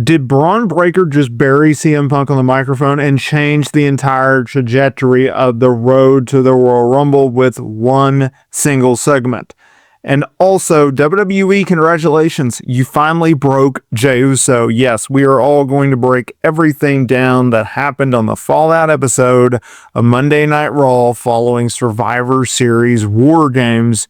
Did Braun Breaker just bury CM Punk on the microphone and change the entire trajectory of the road to the Royal Rumble with one single segment? And also, WWE, congratulations, you finally broke Jey Uso. Yes, we are all going to break everything down that happened on the Fallout episode of Monday Night Raw following Survivor Series War Games.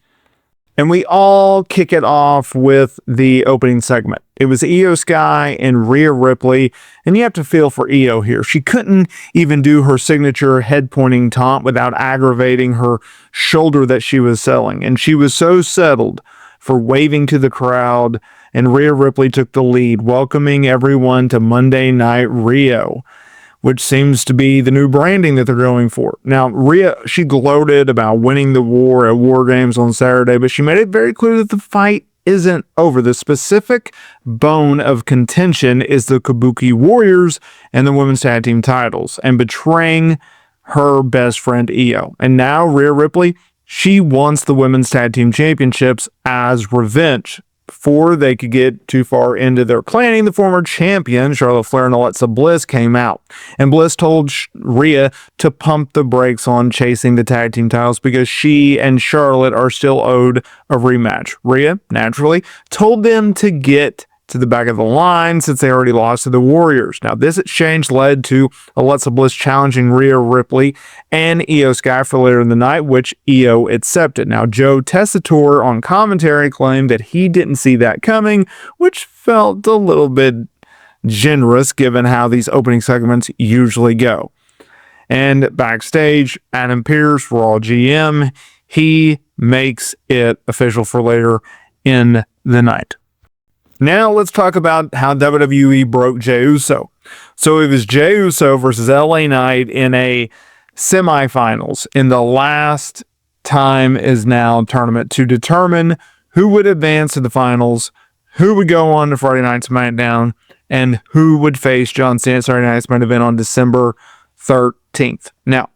And we all kick it off with the opening segment. It was Io Sky and Rhea Ripley, and you have to feel for Io here. She couldn't even do her signature head-pointing taunt without aggravating her shoulder that she was selling. And she was so settled for waving to the crowd, and Rhea Ripley took the lead, welcoming everyone to Monday Night Rio, which seems to be the new branding that they're going for. Now, Rhea, she gloated about winning the war at War Games on Saturday, but she made it very clear that the fight isn't over. The specific bone of contention is the Kabuki Warriors and the women's tag team titles, and betraying her best friend Io. And now Rhea Ripley, she wants the women's tag team championships as revenge. Before they could get too far into their planning, the former champion, Charlotte Flair and Alexa Bliss, came out. And Bliss told Rhea to pump the brakes on chasing the tag team titles because she and Charlotte are still owed a rematch. Rhea, naturally, told them to get to the back of the line since they already lost to the Warriors. Now, this exchange led to Alexa Bliss challenging Rhea Ripley and Io Sky for later in the night, which Io accepted. Now, Joe Tessitore on commentary claimed that he didn't see that coming, which felt a little bit generous given how these opening segments usually go. And backstage, Adam Pearce, Raw GM, he makes it official for later in the night. Now let's talk about how WWE broke Jey Uso. So it was Jey Uso versus LA Knight in a semifinals in the last time is now tournament to determine who would advance to the finals, who would go on to Friday Night SmackDown, and who would face John Cena at Saturday Night's Main Event on December 13th. Now,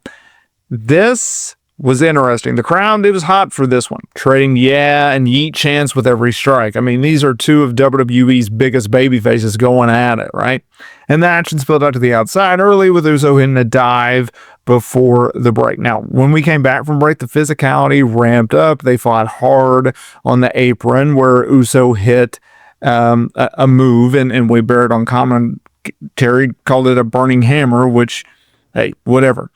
this was interesting. The crowd, it was hot for this one, trading yeah and yeet chants with every strike. I mean, these are two of WWE's biggest babyfaces going at it, right? And the action spilled out to the outside early with Uso hitting a dive before the break. Now, when we came back from break, the physicality ramped up. They fought hard on the apron where Uso hit a move, and we buried on commentary, called it a burning hammer, which, hey, whatever.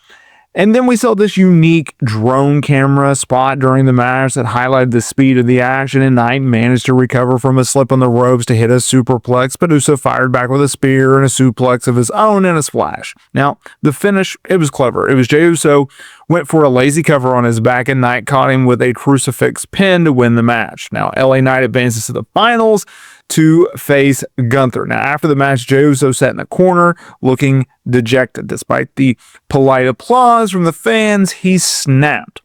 And then we saw this unique drone camera spot during the match that highlighted the speed of the action, and Knight managed to recover from a slip on the ropes to hit a superplex, but Uso fired back with a spear and a suplex of his own and a splash. Now, the finish, it was clever. It was Jey Uso went for a lazy cover on his back, and Knight caught him with a crucifix pin to win the match. Now, LA Knight advances to the finals to face Gunther. Now, after the match, Jey Uso sat in the corner looking dejected. Despite the polite applause from the fans, he snapped.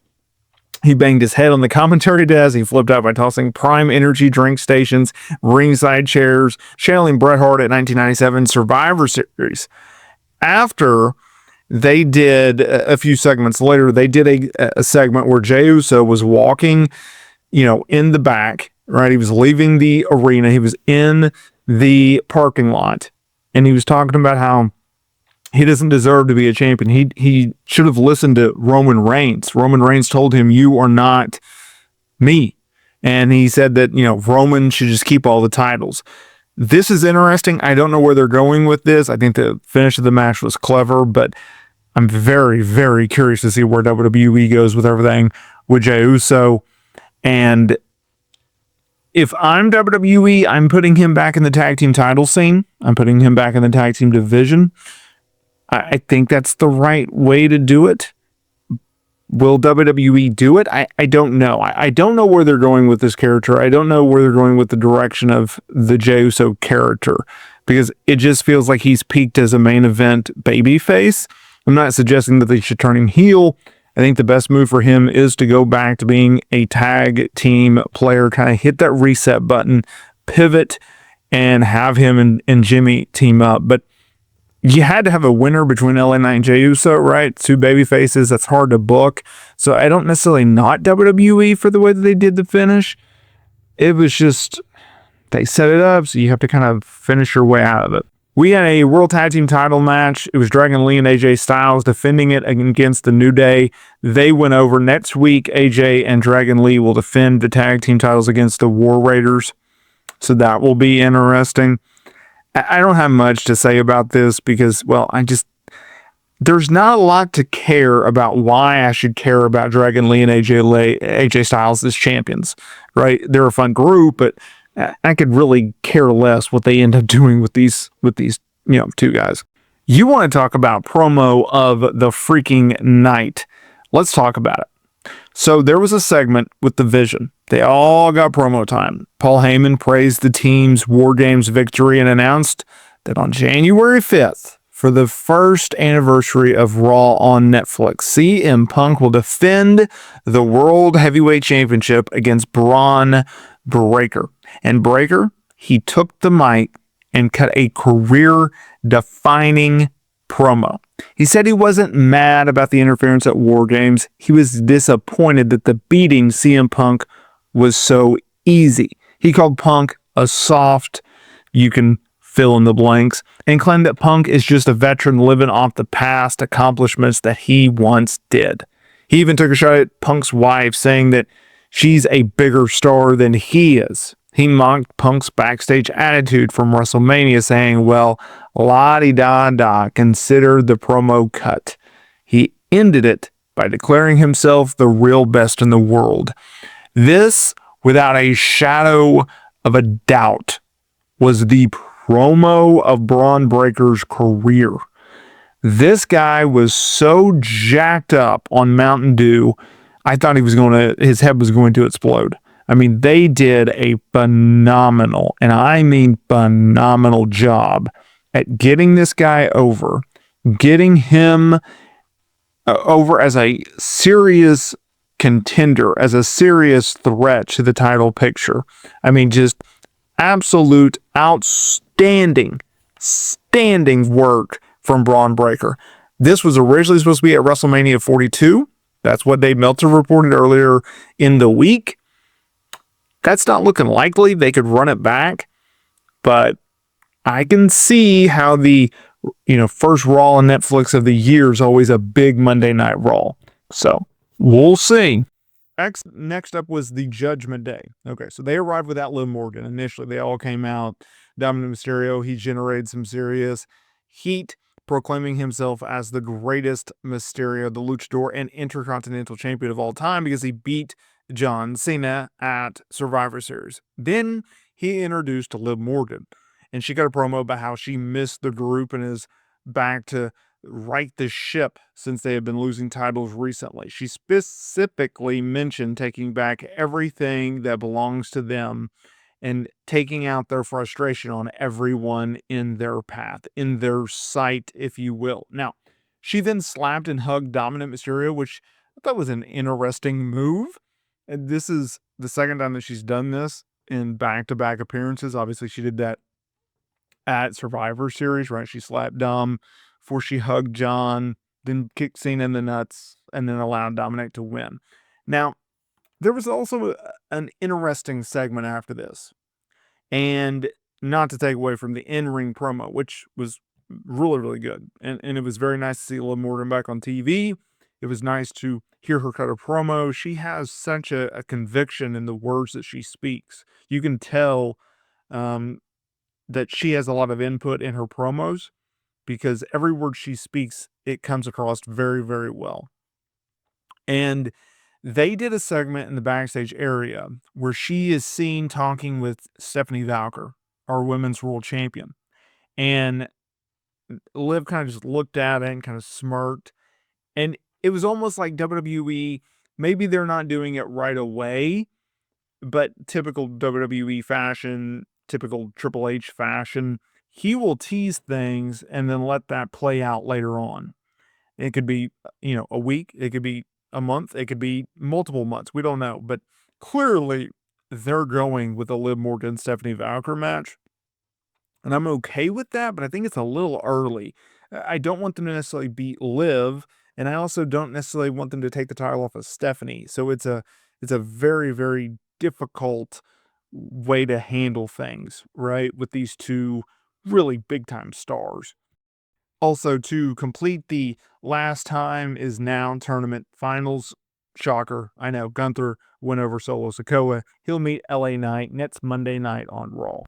He banged his head on the commentary desk. He flipped out by tossing Prime Energy drink stations, ringside chairs, channeling Bret Hart at 1997 Survivor Series. After they did, a few segments later, they did a segment where Jey Uso was walking, in the back, right? He was leaving the arena. He was in the parking lot, and he was talking about how he doesn't deserve to be a champion. He should have listened to Roman Reigns. Roman Reigns told him, "You are not me." And he said that, Roman should just keep all the titles. This is interesting. I don't know where they're going with this. I think the finish of the match was clever, but I'm very, very curious to see where WWE goes with everything with Jey Uso. And if I'm WWE, I'm putting him back in the tag team title scene. I'm putting him back in the tag team division. I think that's the right way to do it. Will WWE do it? I don't know. I don't know where they're going with this character. I don't know where they're going with the direction of the Jey Uso character, because it just feels like he's peaked as a main event babyface. I'm not suggesting that they should turn him heel. I think the best move for him is to go back to being a tag team player, kind of hit that reset button, pivot, and have him and Jimmy team up. But you had to have a winner between LA Knight and Jey Uso, right? Two baby faces. That's hard to book. So I don't necessarily not WWE for the way that they did the finish. It was just they set it up, so you have to kind of finish your way out of it. We had a World Tag Team title match. It was Dragon Lee and AJ Styles defending it against the New Day. They went over. Next week, AJ and Dragon Lee will defend the tag team titles against the War Raiders. So that will be interesting. I don't have much to say about this because, well, there's not a lot to care about why I should care about Dragon Lee and AJ Styles as champions, right? They're a fun group, but I could really care less what they end up doing with these two guys. You want to talk about promo of the freaking night. Let's talk about it. So there was a segment with the Vision. They all got promo time. Paul Heyman praised the team's War Games victory and announced that on January 5th, for the first anniversary of Raw on Netflix, CM Punk will defend the World Heavyweight Championship against Braun Breaker. And Breaker, he took the mic and cut a career-defining promo. He said he wasn't mad about the interference at War Games. He was disappointed that the beating CM Punk was so easy. He called Punk a soft, you can fill in the blanks, and claimed that Punk is just a veteran living off the past accomplishments that he once did. He even took a shot at Punk's wife, saying that she's a bigger star than he is. He mocked Punk's backstage attitude from WrestleMania, saying, well, la-di-da-da, consider the promo cut. He ended it by declaring himself the real best in the world. This, without a shadow of a doubt, was the promo of Braun Breaker's career. This guy was so jacked up on Mountain Dew, I thought his head was going to explode. I mean, they did a phenomenal, and I mean phenomenal job at getting this guy over, getting him over as a serious contender, as a serious threat to the title picture. I mean, just absolute outstanding work from Braun Breaker. This was originally supposed to be at WrestleMania 42. That's what Dave Meltzer reported earlier in the week. That's not looking likely. They could run it back, but I can see how the first Raw on Netflix of the year is always a big Monday Night Raw. So we'll see. Next up was the Judgment Day. Okay, so they arrived without Liv Morgan. Initially, they all came out. Dominic Mysterio, he generated some serious heat, proclaiming himself as the greatest Mysterio, the luchador and intercontinental champion of all time, because he beat John Cena at Survivor Series. Then he introduced Liv Morgan, and she got a promo about how she missed the group and is back to right the ship since they have been losing titles recently. She specifically mentioned taking back everything that belongs to them and taking out their frustration on everyone in their path, in their sight, if you will. Now, she then slapped and hugged Dominic Mysterio, which I thought was an interesting move. And this is the second time that she's done this in back-to-back appearances. Obviously, she did that at Survivor Series, right? She slapped Dom before she hugged John, then kicked Cena in the nuts, and then allowed Dominic to win. Now, there was also an interesting segment after this. And not to take away from the in-ring promo, which was really, really good. And it was very nice to see Liv Morgan back on TV. It was nice to hear her cut a promo. She has such a conviction in the words that she speaks. You can tell that she has a lot of input in her promos because every word she speaks, it comes across very, very well. And they did a segment in the backstage area where she is seen talking with Stephanie Valker, our women's world champion. And Liv kind of just looked at it and kind of smirked. And it was almost like WWE, maybe they're not doing it right away, but typical WWE fashion, typical Triple H fashion, he will tease things and then let that play out later on. It could be, a week, it could be a month, it could be multiple months. We don't know, but clearly they're going with a Liv Morgan Stephanie Valker match. And I'm okay with that, but I think it's a little early. I don't want them to necessarily beat Liv, and I also don't necessarily want them to take the title off of Stephanie. So it's a very, very difficult way to handle things, right? With these two really big time stars. Also, to complete the last time is now tournament finals. Shocker. I know Gunther went over Solo Sikoa. He'll meet LA Knight next Monday night on Raw.